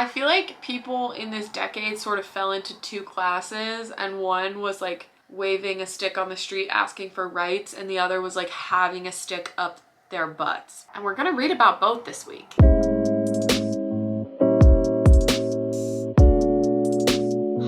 I feel like people in this decade sort of fell into two classes, and one was like waving a stick on the street asking for rights, and the other was like having a stick up their butts. And we're gonna read about both this week.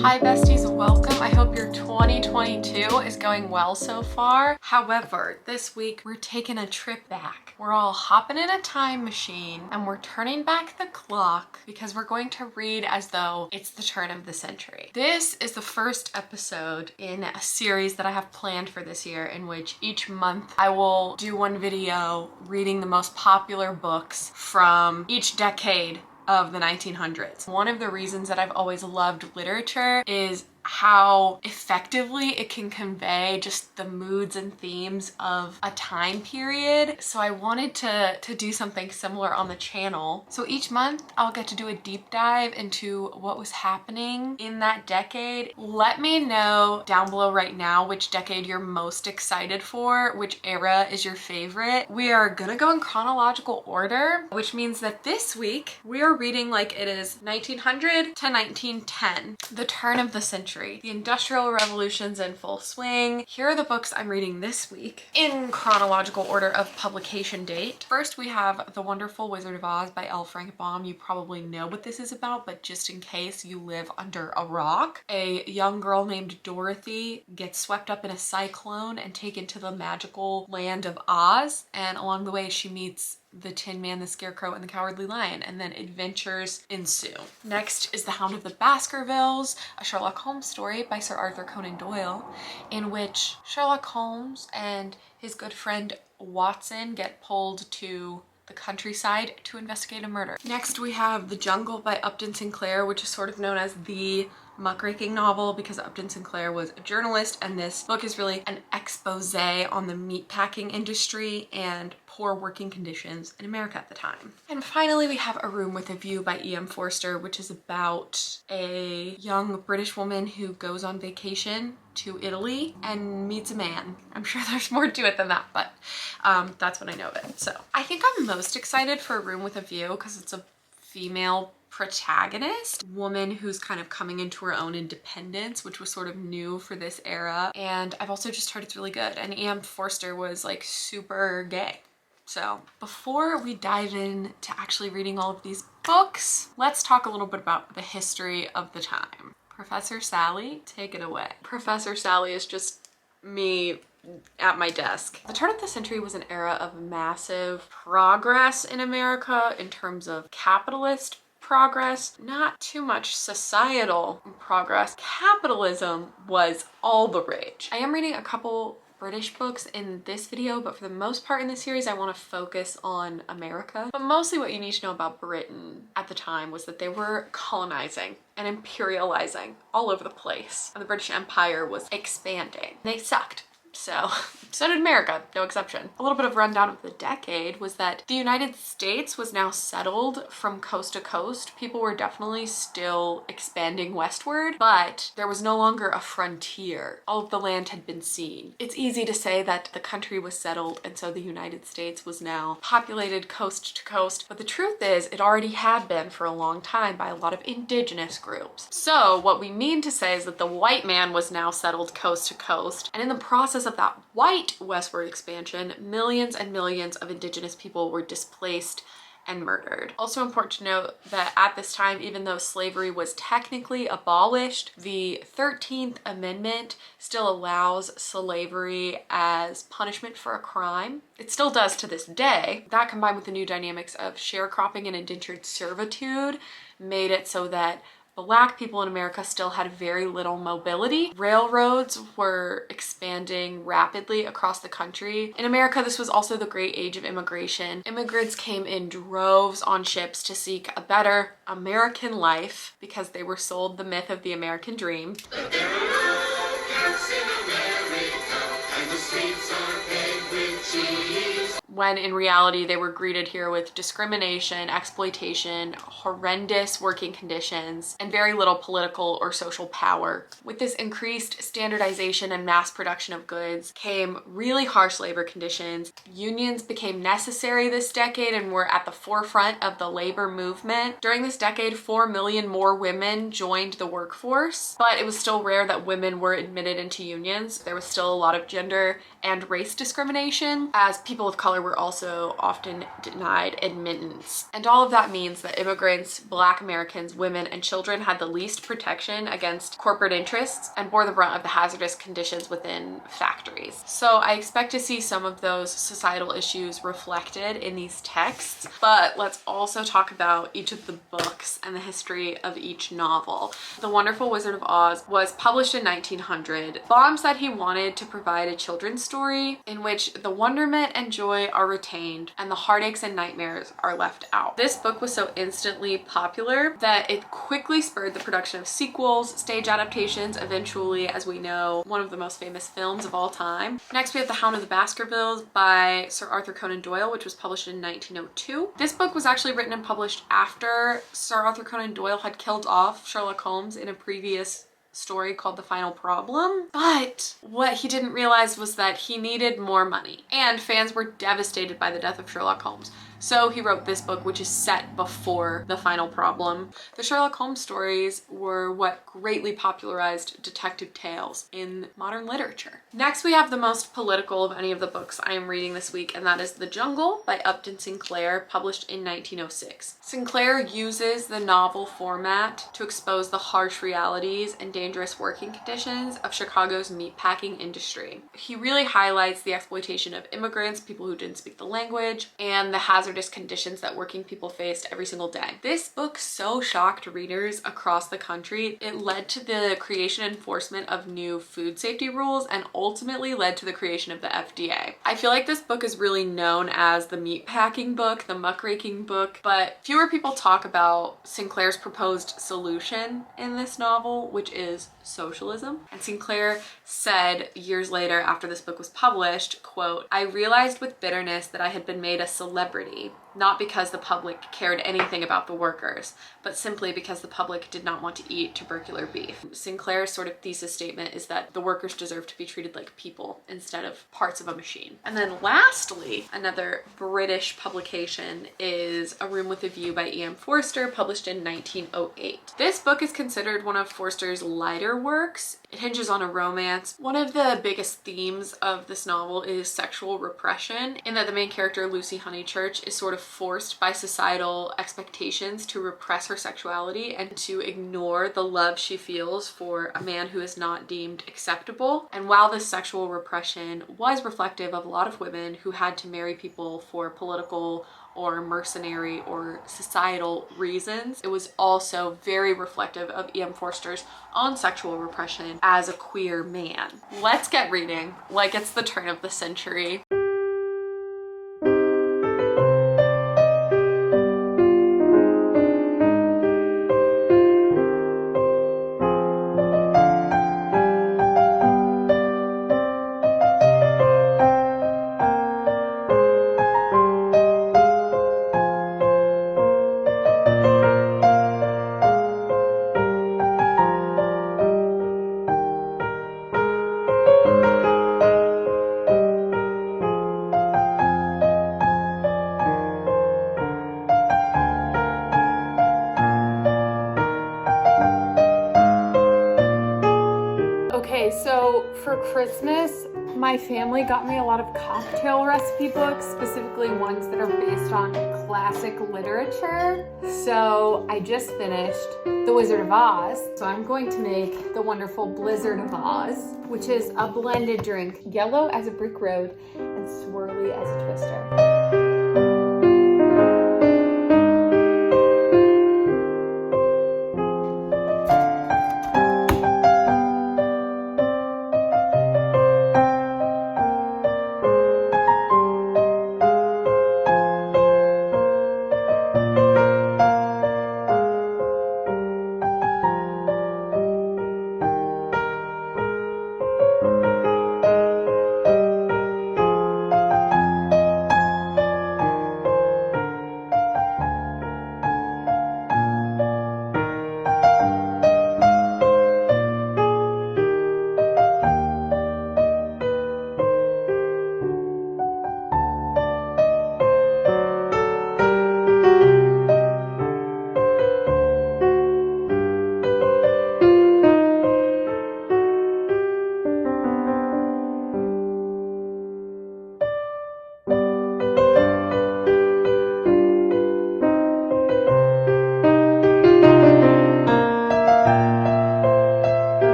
Hi besties, welcome. I hope your 2022 is going well so far. However, this week we're taking a trip back. We're all hopping in a time machine and we're turning back the clock because we're going to read as though it's the turn of the century. This is the first episode in a series that I have planned for this year, in which each month I will do one video reading the most popular books from each decade of the 1900s. One of the reasons that I've always loved literature is how effectively it can convey just the moods and themes of a time period. So I wanted to do something similar on the channel. So each month I'll get to do a deep dive into what was happening in that decade. Let me know down below right now which decade you're most excited for, which era is your favorite. We are gonna go in chronological order, which means that this week we are reading like it is 1900 to 1910, the turn of the century. The Industrial Revolution's in full swing. Here are the books I'm reading this week in chronological order of publication date. First, we have The Wonderful Wizard of Oz by L. Frank Baum. You probably know what this is about, but just in case you live under a rock, a young girl named Dorothy gets swept up in a cyclone and taken to the magical land of Oz. And along the way, she meets the Tin Man, the Scarecrow, and the Cowardly Lion, and then adventures ensue. Next is The Hound of the Baskervilles, a Sherlock Holmes story by Sir Arthur Conan Doyle, in which Sherlock Holmes and his good friend Watson get pulled to the countryside to investigate a murder. Next we have The Jungle by Upton Sinclair, which is sort of known as the muckraking novel because Upton Sinclair was a journalist, and this book is really an expose on the meatpacking industry and poor working conditions in America at the time. And finally, we have A Room with a View by E.M. Forster, which is about a young British woman who goes on vacation to Italy and meets a man. I'm sure there's more to it than that, but that's what I know of it. So I think I'm most excited for A Room with a View because it's a female protagonist, woman who's kind of coming into her own independence, which was sort of new for this era. And I've also just heard it's really good. And E.M. Forster was like super gay. So before we dive into actually reading all of these books, let's talk a little bit about the history of the time. Professor Sally, take it away. Professor Sally is just me at my desk. The turn of the century was an era of massive progress in America in terms of capitalist progress, not too much societal progress. Capitalism was all the rage. I am reading a couple British books in this video, but for the most part in this series I want to focus on America. But mostly what you need to know about Britain at the time was that they were colonizing and imperializing all over the place, and the British Empire was expanding. They sucked. So did America, no exception. A little bit of rundown of the decade was that the United States was now settled from coast to coast. People were definitely still expanding westward, but there was no longer a frontier. All of the land had been seen. It's easy to say that the country was settled and so the United States was now populated coast to coast, but the truth is it already had been for a long time by a lot of indigenous groups. So what we mean to say is that the white man was now settled coast to coast, and in the process of that white westward expansion, millions and millions of indigenous people were displaced and murdered. Also important to note that at this time, even though slavery was technically abolished, the 13th Amendment still allows slavery as punishment for a crime. It still does to this day. That, combined with the new dynamics of sharecropping and indentured servitude, made it so that Black people in America still had very little mobility. Railroads were expanding rapidly across the country. In America, this was also the great age of immigration. Immigrants came in droves on ships to seek a better American life because they were sold the myth of the American dream. when in reality they were greeted here with discrimination, exploitation, horrendous working conditions, and very little political or social power. With this increased standardization and mass production of goods came really harsh labor conditions. Unions became necessary this decade and were at the forefront of the labor movement. During this decade, 4 million more women joined the workforce, but it was still rare that women were admitted into unions. There was still a lot of gender and race discrimination, as people of color were also often denied admittance. And all of that means that immigrants, Black Americans, women, and children had the least protection against corporate interests and bore the brunt of the hazardous conditions within factories. So I expect to see some of those societal issues reflected in these texts, but let's also talk about each of the books and the history of each novel. The Wonderful Wizard of Oz was published in 1900. Baum said he wanted to provide a children's story in which the wonderment and joy are retained and the heartaches and nightmares are left out. This book was so instantly popular that it quickly spurred the production of sequels, stage adaptations, eventually, as we know, one of the most famous films of all time. Next, we have The Hound of the Baskervilles by Sir Arthur Conan Doyle, which was published in 1902. This book was actually written and published after Sir Arthur Conan Doyle had killed off Sherlock Holmes in a previous story called The Final Problem. But what he didn't realize was that he needed more money, and fans were devastated by the death of Sherlock Holmes. So he wrote this book, which is set before The Final Problem. The Sherlock Holmes stories were what greatly popularized detective tales in modern literature. Next, we have the most political of any of the books I am reading this week, and that is The Jungle by Upton Sinclair, published in 1906. Sinclair uses the novel format to expose the harsh realities and dangerous working conditions of Chicago's meatpacking industry. He really highlights the exploitation of immigrants, people who didn't speak the language, and the hazardous conditions that working people faced every single day. This book so shocked readers across the country. It led to the creation and enforcement of new food safety rules and ultimately led to the creation of the FDA. I feel like this book is really known as the meatpacking book, the muckraking book, but fewer people talk about Sinclair's proposed solution in this novel, which is socialism. And Sinclair said years later after this book was published, quote, "I realized with bitterness that I had been made a celebrity, not because the public cared anything about the workers, but simply because the public did not want to eat tubercular beef." Sinclair's sort of thesis statement is that the workers deserve to be treated like people instead of parts of a machine. And then lastly, another British publication is A Room with a View by E.M. Forster, published in 1908. This book is considered one of Forster's lighter works. It hinges on a romance. One of the biggest themes of this novel is sexual repression, in that the main character, Lucy Honeychurch, is sort of forced by societal expectations to repress her sexuality and to ignore the love she feels for a man who is not deemed acceptable. And while this sexual repression was reflective of a lot of women who had to marry people for political or mercenary or societal reasons, it was also very reflective of E.M. Forster's own sexual repression as a queer man. Let's get reading like it's the turn of the century. So for Christmas, my family got me a lot of cocktail recipe books, specifically ones that are based on classic literature. So I just finished The Wizard of Oz. So I'm going to make The Wonderful Blizzard of Oz, which is a blended drink, yellow as a brick road and swirly as a twister.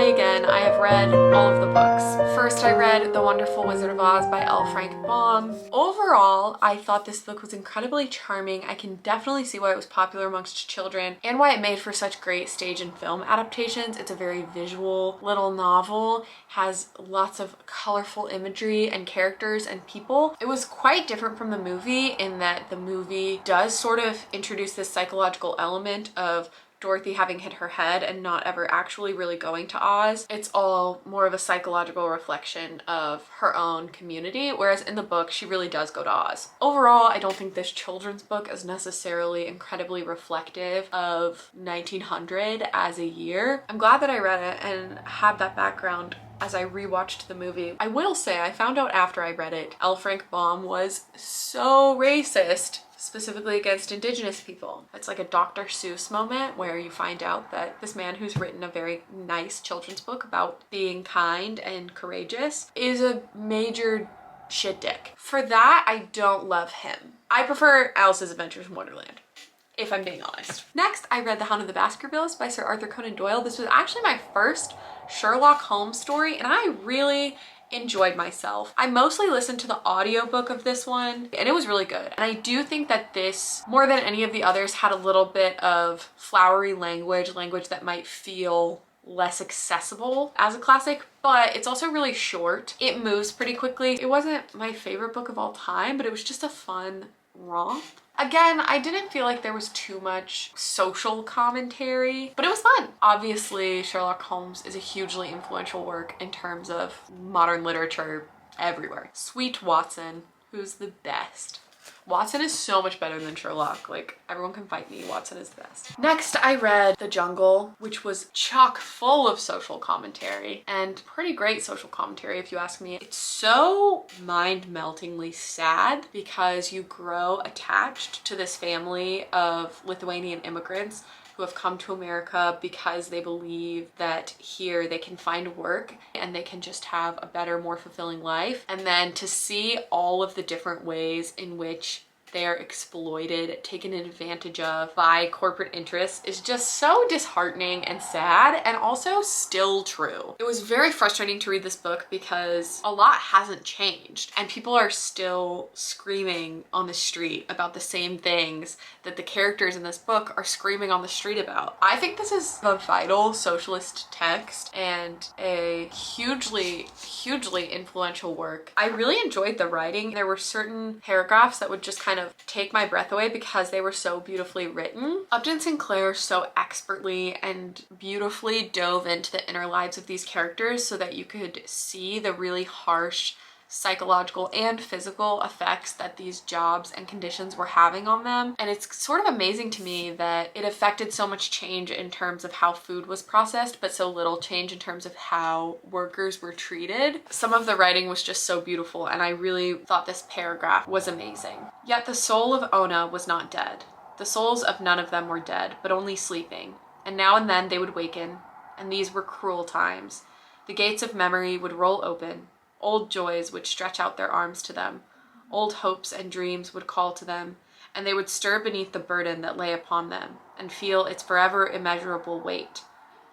Hi again. I have read all of the books. First, I read The Wonderful Wizard of Oz by L. Frank Baum. Overall, I thought this book was incredibly charming. I can definitely see why it was popular amongst children and why it made for such great stage and film adaptations. It's a very visual little novel, has lots of colorful imagery and characters and people. It was quite different from the movie in that the movie does sort of introduce this psychological element of Dorothy having hit her head and not ever actually really going to Oz. It's all more of a psychological reflection of her own community, whereas in the book, she really does go to Oz. Overall, I don't think this children's book is necessarily incredibly reflective of 1900 as a year. I'm glad that I read it and had that background as I rewatched the movie. I will say, I found out after I read it, L. Frank Baum was so racist, specifically against Indigenous people. It's like a Dr. Seuss moment where you find out that this man who's written a very nice children's book about being kind and courageous is a major shit dick. For that, I don't love him. I prefer Alice's Adventures in Wonderland, if I'm being honest. Next, I read The Hound of the Baskervilles by Sir Arthur Conan Doyle. This was actually my first Sherlock Holmes story, and I really enjoyed myself. I mostly listened to the audiobook of this one, and it was really good. And I do think that this, more than any of the others, had a little bit of flowery language that might feel less accessible as a classic, but it's also really short. It moves pretty quickly. It wasn't my favorite book of all time, but it was just a fun romp. Again, I didn't feel like there was too much social commentary, but it was fun. Obviously, Sherlock Holmes is a hugely influential work in terms of modern literature everywhere. Sweet Watson, who's the best. Watson is so much better than Sherlock. Like, everyone can fight me. Watson is the best. Next, I read The Jungle, which was chock full of social commentary and pretty great social commentary, if you ask me. It's so mind-meltingly sad because you grow attached to this family of Lithuanian immigrants who have come to America because they believe that here they can find work and they can just have a better, more fulfilling life. And then to see all of the different ways in which they are exploited, taken advantage of by corporate interests is just so disheartening and sad, and also still true. It was very frustrating to read this book because a lot hasn't changed and people are still screaming on the street about the same things that the characters in this book are screaming on the street about. I think this is a vital socialist text and a hugely influential work. I really enjoyed the writing. There were certain paragraphs that would just kind of take my breath away because they were so beautifully written. Upton Sinclair so expertly and beautifully dove into the inner lives of these characters so that you could see the really harsh psychological and physical effects that these jobs and conditions were having on them. And it's sort of amazing to me that it affected so much change in terms of how food was processed, but so little change in terms of how workers were treated. Some of the writing was just so beautiful, and I really thought this paragraph was amazing. Yet the soul of Ona was not dead. The souls of none of them were dead, but only sleeping. And now and then they would waken, and these were cruel times. The gates of memory would roll open. Old joys would stretch out their arms to them. Old hopes and dreams would call to them, and they would stir beneath the burden that lay upon them and feel its forever immeasurable weight.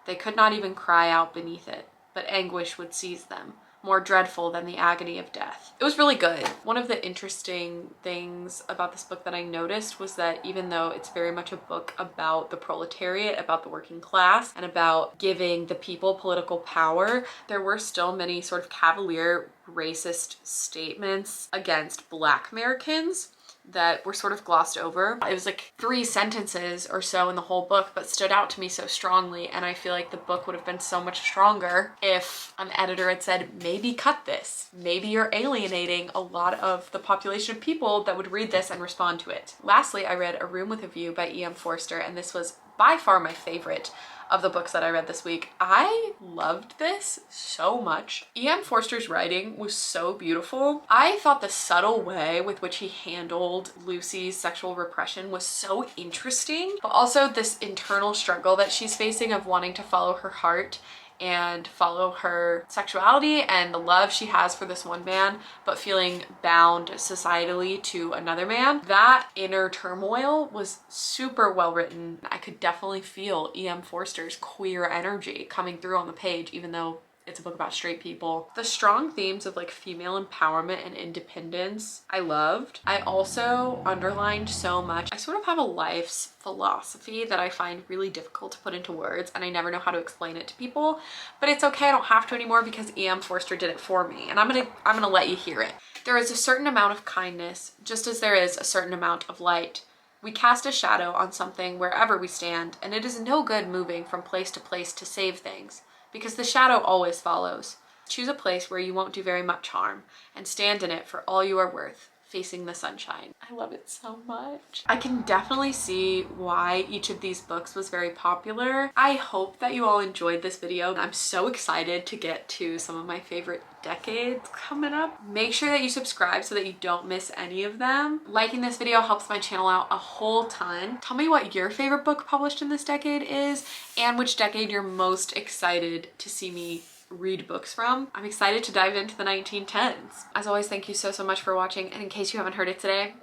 They could not even cry out beneath it, but anguish would seize them, more dreadful than the agony of death. It was really good. One of the interesting things about this book that I noticed was that even though it's very much a book about the proletariat, about the working class, and about giving the people political power, there were still many sort of cavalier racist statements against Black Americans that were sort of glossed over. It was like 3 sentences or so in the whole book, but stood out to me so strongly, and I feel like the book would have been so much stronger if an editor had said, maybe cut this. Maybe you're alienating a lot of the population of people that would read this and respond to it. Lastly, I read A Room with a View by E.M. Forster, and this was by far my favorite of the books that I read this week. I loved this so much. E.M. Forster's writing was so beautiful. I thought the subtle way with which he handled Lucy's sexual repression was so interesting, but also this internal struggle that she's facing of wanting to follow her heart and follow her sexuality and the love she has for this one man, but feeling bound societally to another man. That inner turmoil was super well written. I could definitely feel E.M. Forster's queer energy coming through on the page, even though it's a book about straight people. The strong themes of like female empowerment and independence I loved. I also underlined so much. I sort of have a life's philosophy that I find really difficult to put into words, and I never know how to explain it to people, but it's okay, I don't have to anymore because E.M. Forster did it for me, and I'm gonna let you hear it. There is a certain amount of kindness, just as there is a certain amount of light. We cast a shadow on something wherever we stand, and it is no good moving from place to place to save things, because the shadow always follows. Choose a place where you won't do very much harm, and stand in it for all you are worth, facing the sunshine. I love it so much. I can definitely see why each of these books was very popular. I hope that you all enjoyed this video. I'm so excited to get to some of my favorite decades coming up. Make sure that you subscribe so that you don't miss any of them. Liking this video helps my channel out a whole ton. Tell me what your favorite book published in this decade is, and which decade you're most excited to see me read books from. I'm excited to dive into the 1910s. As always, thank you so much for watching, and in case you haven't heard it today,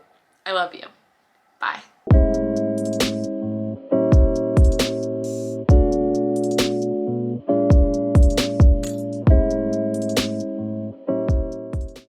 I love you. Bye.